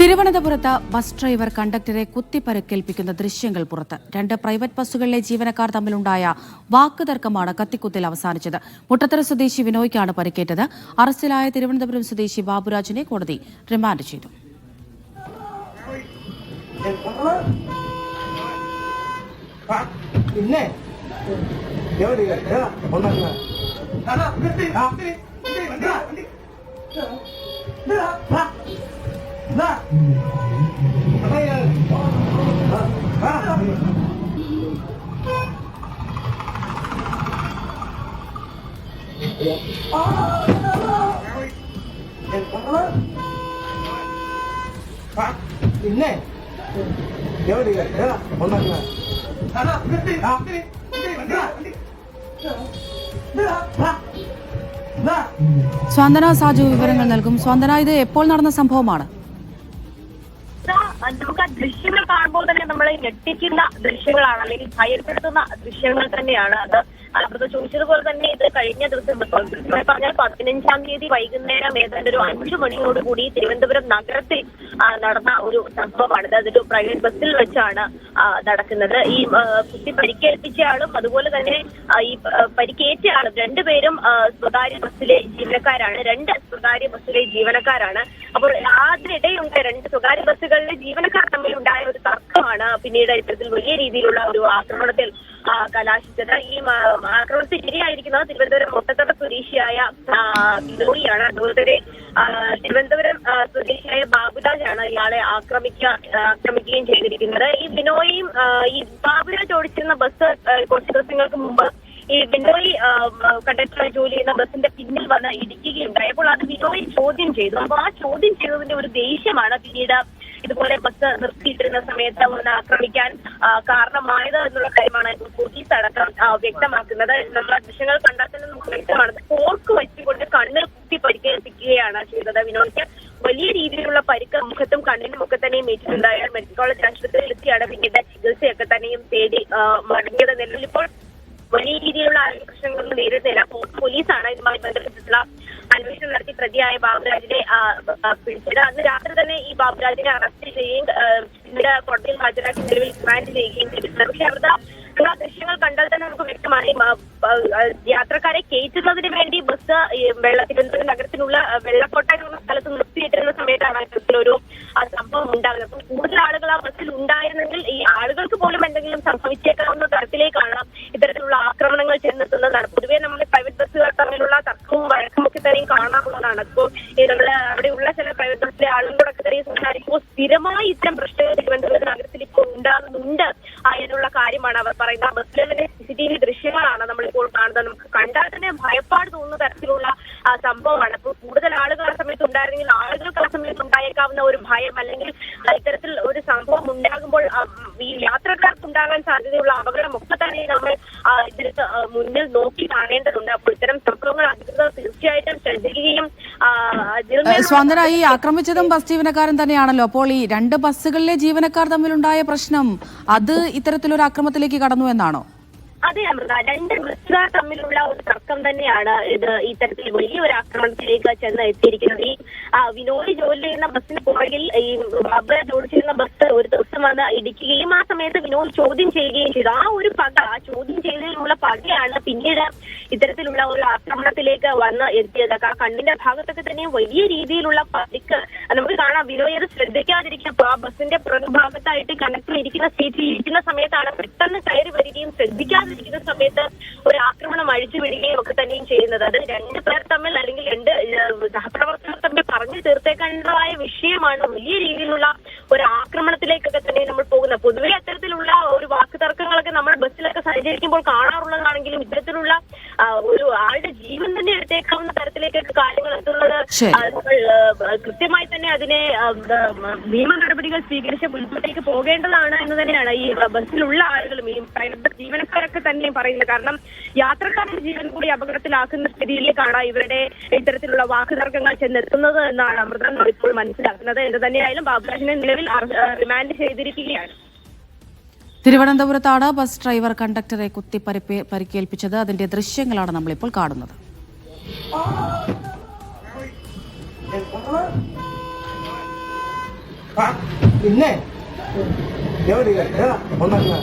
തിരുവനന്തപുരത്ത് bus driver കണ്ടക്ടറെ കുത്തിപ്പരുക്കേൽപ്പിക്കുന്ന ദൃശ്യങ്ങൾ പുറത്ത്. 2 പ്രൈവറ്റ് ബസ്സുകളിലെ ജീവനക്കാർ തമ്മിലുണ്ടായ വാക്കുതർക്കമാണ് കത്തിക്കുത്തിൽ അവസാനിച്ചത്. മുട്ടത്തറ സ്വദേശി വിനോയ്ക്കാണ് പരിക്കേറ്റത്. അറസ്റ്റിലായ തിരുവനന്തപുരം സ്വദേശി ബാബുരാജിനെ കോടതി റിമാൻഡ് ചെയ്തു. സ്വാന്തന സാജു വിവരങ്ങൾ നൽകും. സ്വാന്തന, ഇത് എപ്പോൾ നടന്ന സംഭവമാണ്? നമുക്ക് ആ ദൃശ്യങ്ങൾ കാണുമ്പോൾ തന്നെ നമ്മളെ ഞെട്ടിക്കുന്ന ദൃശ്യങ്ങളാണ്, അല്ലെങ്കിൽ ഭയപ്പെടുത്തുന്ന ദൃശ്യങ്ങൾ തന്നെയാണ്. അത് ചോദിച്ചതുപോലെ തന്നെ ഇത് കഴിഞ്ഞ ദിവസം പറഞ്ഞാൽ 15-ാം തീയതി വൈകുന്നേരം ഏതാണ്ട് ഒരു 5 മണിയോടുകൂടി തിരുവനന്തപുരം നഗരത്തിൽ നടന്ന ഒരു സംഭവമാണ്. അതൊരു പ്രൈവറ്റ് ബസ്സിൽ വെച്ചാണ് നടക്കുന്നത്. ഈ കുത്തി പരിക്കേൽപ്പിച്ച ആളും അതുപോലെ തന്നെ ഈ പരിക്കേറ്റ ആളും രണ്ടുപേരും സ്വകാര്യ ബസ്സിലെ ജീവനക്കാരാണ്. 2 സ്വകാര്യ ബസ്സിലെ ജീവനക്കാരാണ്. അപ്പോൾ അതിനിടെയുണ്ട് 2 സ്വകാര്യ ബസ്സുകളിലെ ജീവനക്കാർ തമ്മിലുണ്ടായ ഒരു തർക്കമാണ് പിന്നീട് ഇത്തരത്തിൽ വലിയ രീതിയിലുള്ള ഒരു ആക്രമണത്തിൽ കലാശിച്ചത്. ഈ ആക്രമണത്തിൽ ഇരയായിരിക്കുന്നത് തിരുവനന്തപുരം മുട്ടത്തറ സ്വദേശിയായ ബിനോയിയാണ്. അതുപോലെ തന്നെ തിരുവനന്തപുരം സ്വദേശിയായ ബാബുരാജാണ് ഇയാളെ ആക്രമിക്കുകയും ചെയ്തിരിക്കുന്നത്. ഈ ബിനോയിയും ഈ ബാബുരാജ് ഓടിച്ചിരുന്ന ബസ് കുറച്ച് ദിവസങ്ങൾക്ക് മുമ്പ് ഈ ബിനോയ് കണ്ടക്ടറായി ജോലി ചെയ്യുന്ന ബസിന്റെ പിന്നിൽ വന്ന് ഇടിക്കുകയുണ്ടായി. അപ്പോൾ അത് ബിനോയ് ചോദ്യം ചെയ്തു. അപ്പൊ ആ ചോദ്യം ചെയ്തതിന്റെ ഒരു ദേഷ്യമാണ് പിന്നീട് ഇതുപോലെ ബസ് നിർത്തിയിട്ടിരുന്ന സമയത്ത് ഒന്ന് ആക്രമിക്കാൻ കാരണമായത് എന്നുള്ള കാര്യമാണ് പോലീസ് അടക്കം വ്യക്തമാക്കുന്നത്. നമ്മൾ ദൃശ്യങ്ങൾ കണ്ടാൽ തന്നെ നമുക്ക് വ്യക്തമാണ്. ഫോർക്ക് വെച്ചുകൊണ്ട് കണ്ണിൽ കുത്തി പരിക്കേൽപ്പിക്കുകയാണ് ചെയ്തത്. വിനോദിക്ക് വലിയ രീതിയിലുള്ള പരിക്ക് മുഖത്തും കണ്ണിനും ഒക്കെ തന്നെയും ഏറ്റിട്ടുണ്ട്. അയാൾ മെഡിക്കൽ കോളേജ് ആശുപത്രിയിൽ എത്തിയാണ് പിന്നീട് ചികിത്സയൊക്കെ തന്നെയും തേടി മടങ്ങിയത്. നിലവിൽ ഇപ്പോൾ വലിയ രീതിയിലുള്ള ആരോഗ്യ പ്രശ്നങ്ങളൊന്നും നേരിടുന്നില്ല. പോലീസാണ് ഇതുമായി ബന്ധപ്പെട്ടിട്ടുള്ള അന്വേഷണം നടത്തി പ്രതിയായ ബാബുരാജിനെ പിടിച്ചത്. അന്ന് രാത്രി തന്നെ ഈ ബാബുരാജിനെ അറസ്റ്റ് ചെയ്യുകയും പിന്നീട് കോടതിയിൽ ഹാജരാക്കി നിലവിൽ റിമാൻഡ് ചെയ്യുകയും ചെയ്തിട്ടുണ്ട്. പക്ഷെ അവിടെ ദൃശ്യങ്ങൾ കണ്ടാൽ തന്നെ നമുക്ക് വ്യക്തമാണ് യാത്രക്കാരെ കയറ്റുന്നതിന് വേണ്ടി ബസ് തിരുവനന്തപുരം നഗരത്തിനുള്ള വെള്ളക്കോട്ട എന്ന സ്ഥലത്ത് നിർത്തിയിട്ടിരുന്ന സമയത്താണ് ഇത്തരത്തിലൊരു സംഭവം ഉണ്ടാകുന്നത്. അപ്പോൾ കൂടുതൽ ആളുകൾ ആ ബസ്സിൽ ഉണ്ടായിരുന്നെങ്കിൽ ഈ ആളുകൾക്ക് പോലും എന്തെങ്കിലും സംഭവിച്ചേക്കാവുന്ന തരത്തിലേക്കാണ് ഇത്തരത്തിലുള്ള ആക്രമണങ്ങൾ ചെന്നെത്തുന്നതാണ്. പൊതുവെ നമ്മുടെ പ്രൈവറ്റ് ബസ്സുകൾ തമ്മിലുള്ള തർക്കവും വഴക്കും ഒക്കെ തന്നെയും കാണാവുന്നതാണ്. അപ്പോൾ നമ്മൾ അവിടെയുള്ള ചില പ്രൈവറ്റ് ബസ്സിലെ ആളുകളോടൊക്കെ തന്നെയും സംസാരിക്കുമ്പോൾ സ്ഥിരമായി ഇത്തരം പ്രശ്നങ്ങൾ തിരുവനന്തപുരം നഗരത്തിൽ ഇപ്പോൾ ഉണ്ടാകുന്നുണ്ട് എന്നുള്ള കാര്യമാണ് അവർ പറയുന്നത്. ബസ്സിലെ തന്നെ CCTV ദൃശ്യങ്ങളാണ് നമ്മളിപ്പോൾ കാണുന്നത്. നമുക്ക് കണ്ടാൽ തന്നെ ഭയപ്പാട് തോന്നുന്ന തരത്തിലുള്ള സംഭവമാണ്. അപ്പോൾ കൂടുതൽ ആളുകൾ ആ സമയത്ത് ഉണ്ടായിരുന്നെങ്കിൽ ആളുകൾക്ക് ആ സമയത്ത് ഉണ്ടായേക്കാവുന്ന ഒരു ഭയം, അല്ലെങ്കിൽ ഇത്തരത്തിൽ ഒരു സംഭവം ഉണ്ടാകുമ്പോൾ ഈ യാത്രക്കാർക്ക് ഉണ്ടാകാൻ സാധ്യതയുള്ള അപകടമൊക്കെ തന്നെ നമ്മൾ ഇതിന് മുന്നിൽ നോക്കി കാണേണ്ടതുണ്ട്. അപ്പോൾ ഇത്തരം സംഭവങ്ങൾ അധികൃതർ തീർച്ചയായിട്ടും ശ്രദ്ധിക്കുകയും. സ്വാന്തന, ഈ ആക്രമിച്ചതും ബസ് ജീവനക്കാരൻ തന്നെയാണല്ലോ. അപ്പോൾ ഈ 2 ബസ്സുകളിലെ ജീവനക്കാർ തമ്മിലുണ്ടായ പ്രശ്നം അത് ഇത്തരത്തിലൊരു അക്രമത്തിലേക്ക് കടന്നു എന്നാണോ? അതെ അമൃത, 2 ബസ്സുകാർ തമ്മിലുള്ള ഒരു തർക്കം തന്നെയാണ് ഇത് ഇത്തരത്തിൽ വലിയൊരു ആക്രമണത്തിലേക്ക് ചെന്ന് എത്തിയിരിക്കുന്നത്. ഈ വിനോദി ജോലി ചെയ്യുന്ന ബസ്സിന് പുറകിൽ ഈ ബാബുരാജ് ഓടിച്ചിരുന്ന ബസ് ഒരു ദിവസം വന്ന് ഇടിക്കുകയും ആ സമയത്ത് വിനോദ് ചോദ്യം ചെയ്യുകയും ചെയ്തു. ആ ഒരു ചോദ്യം ചെയ്തതിലുള്ള പകയാണ് പിന്നീട് ഇത്തരത്തിലുള്ള ഒരു ആക്രമണത്തിലേക്ക് വന്ന് എത്തിയത്. കണ്ണിന്റെ ഭാഗത്തൊക്കെ തന്നെ വലിയ രീതിയിലുള്ള പരിക്ക് നമുക്ക് കാണാം. വിനോദ് അത് ശ്രദ്ധിക്കാതിരിക്കുക, ആ ബസ്സിന്റെ പുറകുഭാഗത്തായിട്ട് കണ്ടക്ടർ ഇരിക്കുന്ന സീറ്റിൽ ഇരിക്കുന്ന സമയത്താണ് പെട്ടെന്ന് കയറി വരികയും ശ്രദ്ധിക്കാതിരിക്കുന്ന സമയത്ത് ഒരു ആക്രമണം അഴിച്ചു വിടുകയും ഒക്കെ തന്നെയും ചെയ്യുന്നത്. അത് 2 പേർ തമ്മിൽ അല്ലെങ്കിൽ 2 സഹപ്രവർത്തകർ തമ്മിൽ പറഞ്ഞു തീർത്തേക്കേണ്ടതായ വിഷയമാണ്. വലിയ രീതിയിലുള്ള ഒരു ആക്രമണത്തിലേക്കൊക്കെ തന്നെ നമ്മൾ പോകുന്നത്. പൊതുവെ അത്തരത്തിലുള്ള ഒരു വാക്കുതർക്കങ്ങളൊക്കെ നമ്മൾ ബസ്സിലൊക്കെ സഞ്ചരിക്കുമ്പോൾ കാണാറുള്ളതാണെങ്കിലും ഇത്തരത്തിലുള്ള ഒരു ആളുടെ ജീവൻ തന്നെ എടുത്തേക്കാവുന്ന തരത്തിലേക്കൊക്കെ കാര്യങ്ങൾ എത്തുന്നത് കൃത്യമായി തന്നെ അതിനെ നിയമ നടപടികൾ സ്വീകരിച്ച് മുൻപോട്ടേക്ക് പോകേണ്ടതാണ് എന്ന് തന്നെയാണ് ഈ ബസ്സിലുള്ള ആളുകളും ഈ പ്രൈവറ്റ് ജീവനക്കാരൊക്കെ തന്നെ പറയുന്നത്. കാരണം യാത്രക്കാരുടെ ജീവൻ കൂടി അപകടത്തിലാക്കുന്ന സ്ഥിതിയിലേക്കാണ് ഇവരുടെ ഇത്തരത്തിലുള്ള വാക്കുതർക്കങ്ങൾ ചെന്നെത്തുന്നത് എന്നാണ് അമൃത ഇപ്പോൾ മനസ്സിലാക്കുന്നത്. എന്ത് തന്നെയായാലും ബാബുരാജിനെ നിലവിൽ റിമാൻഡ് ചെയ്തിരിക്കുകയാണ്. തിരുവനന്തപുരത്താണ് ബസ് ഡ്രൈവർ കണ്ടക്ടറെ കുത്തി പരിക്കേൽപ്പിച്ചത്. അതിന്റെ ദൃശ്യങ്ങളാണ് നമ്മളിപ്പോൾ കാണുന്നത്. പിന്നെ ഒന്നല്ല